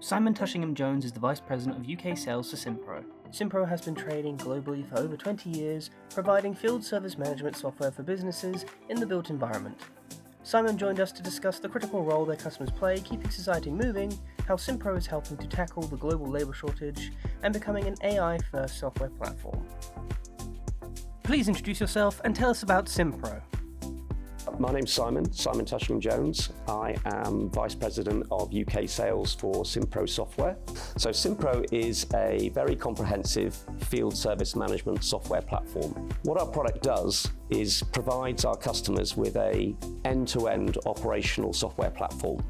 Simon Tushingham-Jones is the Vice President of UK Sales for Simpro. Simpro has been trading globally for over 20 years, providing field service management software for businesses in the built environment. Simon joined us to discuss the critical role their customers play keeping society moving, how Simpro is helping to tackle the global labour shortage, and becoming an AI-first software platform. Please introduce yourself and tell us about Simpro. My name's Simon Tushingham-Jones. I am Vice President of UK Sales for Simpro Software. So Simpro is a very comprehensive field service management software platform. What our product does is provides our customers with an end-to-end operational software platform.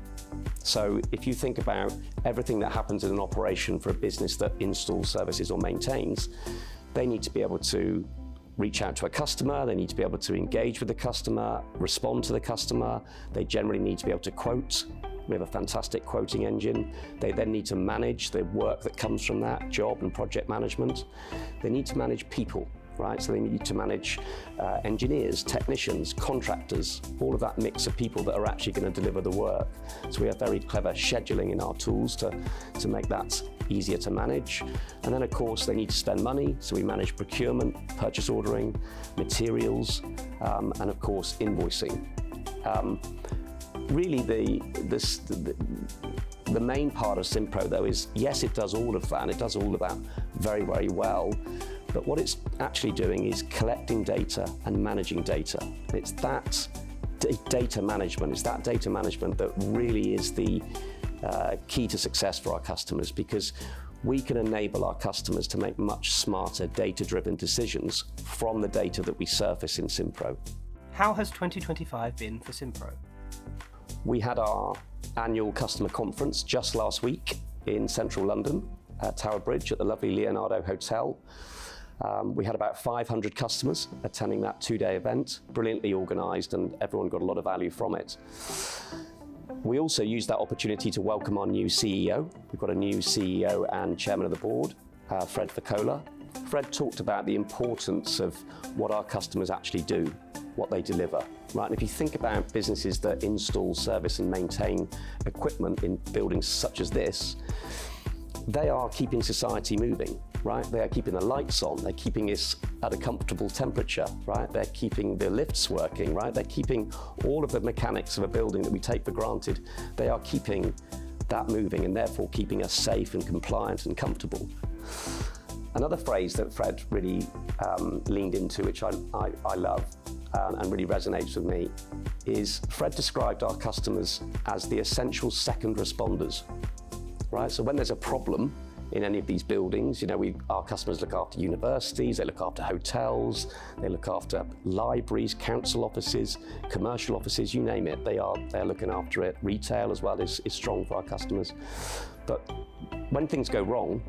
So if you think about everything that happens in an operation for a business that installs services or maintains, they need to be able to reach out to a customer, they need to be able to engage with the customer, respond to the customer, they generally need to be able to quote. We have a fantastic quoting engine. They then need to manage the work that comes from that, job and project management. They need to manage people, right? So they need to manage engineers, technicians, contractors, all of that mix of people that are actually going to deliver the work. So we have very clever scheduling in our tools to make that easier to manage. And then of course they need to spend money, so we manage procurement, purchase ordering, materials, and of course invoicing. Really the main part of Simpro though is, yes, it does all of that, and it does all of that very, very well, but what it's actually doing is collecting data and managing data. It's that data management, that really is the key to success for our customers, because we can enable our customers to make much smarter data-driven decisions from the data that we surface in Simpro. How has 2025 been for Simpro? We had our annual customer conference just last week in central London at Tower Bridge at the lovely Leonardo Hotel. We had about 500 customers attending that two-day event, brilliantly organised, and everyone got a lot of value from it. We also used that opportunity to welcome our new CEO. We've got a new CEO and chairman of the board, Fred Ficola. Fred talked about the importance of what our customers actually do, what they deliver, right? And if you think about businesses that install, service and maintain equipment in buildings such as this, they are keeping society moving, right? They are keeping the lights on, they're keeping us at a comfortable temperature, right? They're keeping the lifts working, right? They're keeping all of the mechanics of a building that we take for granted. They are keeping that moving and therefore keeping us safe and compliant and comfortable. Another phrase that Fred really leaned into, which I love and really resonates with me, is Fred described our customers as the essential second responders. Right, so when there's a problem in any of these buildings, our customers look after universities, they look after hotels, they look after libraries, council offices, commercial offices, you name it, they're looking after it. Retail as well is strong for our customers. But when things go wrong,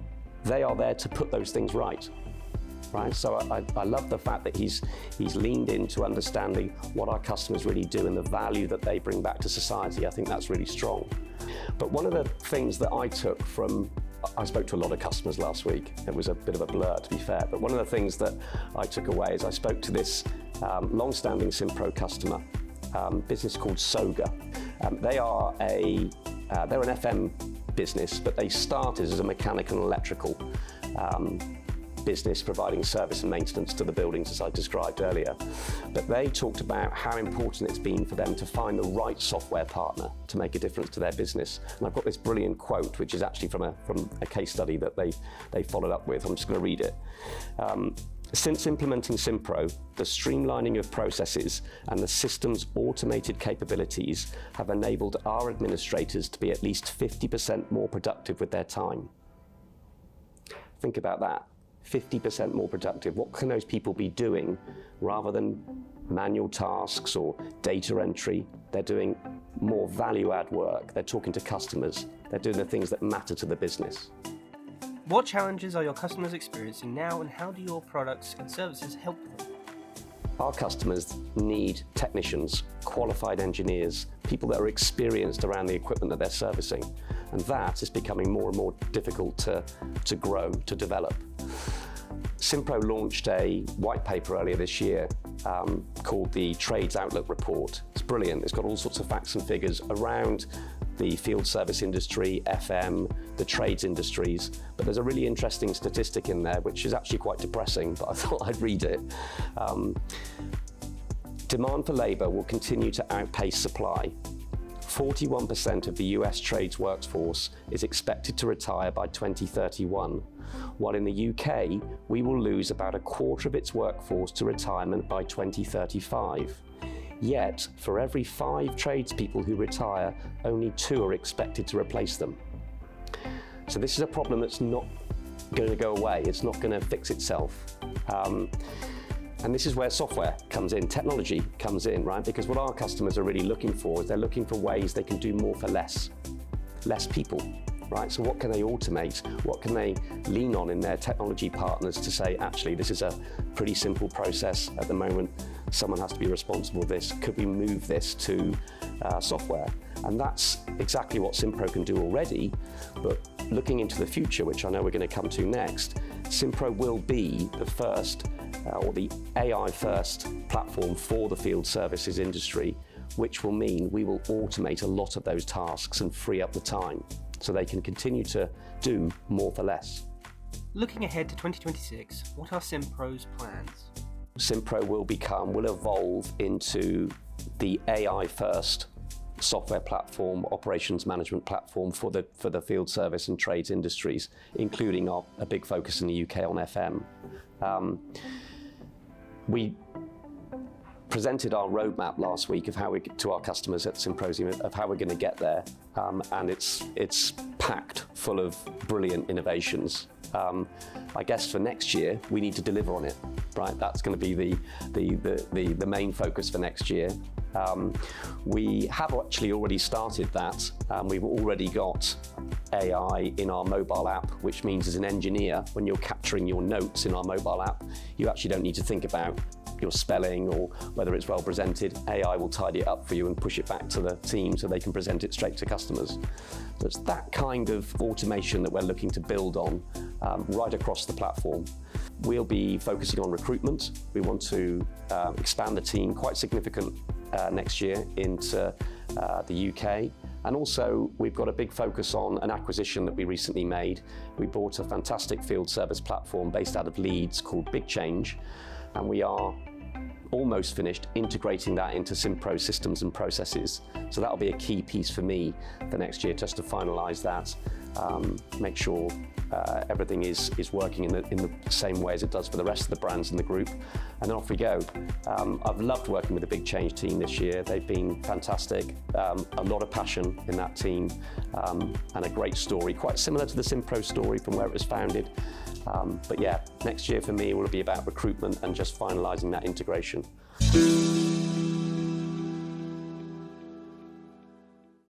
they are there to put those things right. Right, so I love the fact that he's leaned into understanding what our customers really do and the value that they bring back to society. I think that's really strong. But one of the things that I took from, I spoke to a lot of customers last week. It was a bit of a blur, to be fair, but one of the things that I took away is I spoke to this long-standing Simpro customer, business called Soga. They're an FM business, but they started as a mechanical and electrical business providing service and maintenance to the buildings, as I described earlier. But they talked about how important it's been for them to find the right software partner to make a difference to their business. And I've got this brilliant quote, which is actually from a case study that they followed up with. I'm just going to read it. Since implementing Simpro, the streamlining of processes and the system's automated capabilities have enabled our administrators to be at least 50% more productive with their time. Think about that. 50% more productive. What can those people be doing rather than manual tasks or data entry? They're doing more value-add work. They're talking to customers. They're doing the things that matter to the business. What challenges are your customers experiencing now, and how do your products and services help them? Our customers need technicians, qualified engineers, people that are experienced around the equipment that they're servicing. And that is becoming more and more difficult to grow, to develop. Simpro launched a white paper earlier this year called the Trades Outlook Report. It's brilliant. It's got all sorts of facts and figures around the field service industry, FM, the trades industries. But there's a really interesting statistic in there, which is actually quite depressing, but I thought I'd read it. Demand for labour will continue to outpace supply. 41% of the US trades workforce is expected to retire by 2031, while in the UK, we will lose about a quarter of its workforce to retirement by 2035. Yet, for every 5 tradespeople who retire, only 2 are expected to replace them. So this is a problem that's not going to go away. It's not going to fix itself. And this is where software comes in, technology comes in, right? Because what our customers are really looking for is they're looking for ways they can do more for less people, right? So what can they automate? What can they lean on in their technology partners to say, actually, this is a pretty simple process at the moment. Someone has to be responsible for this. Could we move this to software? And that's exactly what Simpro can do already. But looking into the future, which I know we're going to come to next, Simpro will be the first or the AI-first platform for the field services industry, which will mean we will automate a lot of those tasks and free up the time so they can continue to do more for less. Looking ahead to 2026, what are Simpro's plans? Simpro will evolve into the AI-first software platform, operations management platform for the field service and trades industries, including a big focus in the UK on FM. We presented our roadmap last week of how we to our customers at the symposium of how we're going to get there, and it's packed full of brilliant innovations. I guess for next year we need to deliver on it, right? That's going to be the main focus for next year. We have actually already started that. We've already got AI in our mobile app, which means as an engineer, when you're capturing your notes in our mobile app, you actually don't need to think about your spelling or whether it's well presented. AI will tidy it up for you and push it back to the team so they can present it straight to customers. So it's that kind of automation that we're looking to build on right across the platform. We'll be focusing on recruitment. We want to expand the team quite significant next year into the UK. And also, we've got a big focus on an acquisition that we recently made. We bought a fantastic field service platform based out of Leeds called Big Change, and we are almost finished integrating that into Simpro systems and processes. So that'll be a key piece for me for next year, just to finalise that, make sure everything is working in the same way as it does for the rest of the brands in the group, and then off we go. I've loved working with the Big Change team this year. They've been fantastic, a lot of passion in that team, and a great story, quite similar to the Simpro story from where it was founded. But yeah, next year for me will be about recruitment and just finalising that integration.